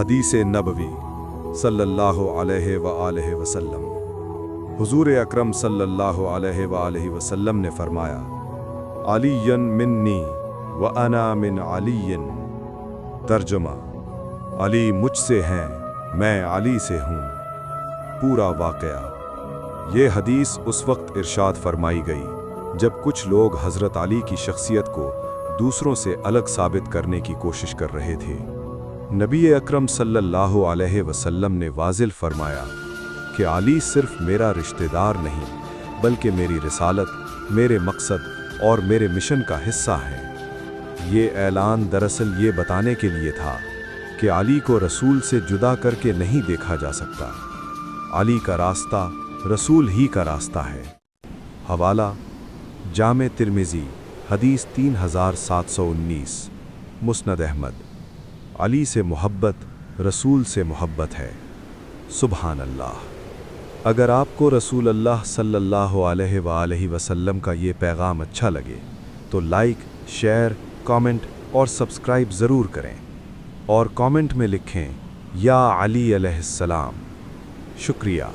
حدیث نبوی सल्लल्लाहु अलैहि व आलिहि वसल्लम। हुजूर अकरम सल्लल्लाहु अलैहि व आलिहि वसल्लम ने फरमाया, अलीयन मिन्नी व अना मिन अलीयन। तर्जुमा, अली मुझसे हैं, मैं अली से हूँ। पूरा वाक़या। ये हदीस उस वक्त इरशाद फरमाई गई जब कुछ लोग हज़रत अली की शख्सियत को दूसरों से अलग साबित करने की कोशिश कर रहे थे। नबी अकरम सल्लल्लाहु अलैहि वसल्लम ने वाज़िल फरमाया कि अली सिर्फ मेरा रिश्तेदार नहीं बल्कि मेरी रिसालत, मेरे मकसद और मेरे मिशन का हिस्सा है। ये ऐलान दरअसल ये बताने के लिए था कि अली को रसूल से जुदा करके नहीं देखा जा सकता। अली का रास्ता रसूल ही का रास्ता है। हवाला जामे तिर्मिज़ी, हदीस 3719। मुस्नद अहमद। अली से मोहब्बत रसूल से मोहब्बत है। सुभान अल्लाह। अगर आपको रसूल अल्लाह सल्लल्लाहु अलैहि वसल्लम का ये पैगाम अच्छा लगे तो लाइक, शेयर, कमेंट और सब्सक्राइब ज़रूर करें और कमेंट में लिखें या अली अलैहिस्सलाम। शुक्रिया।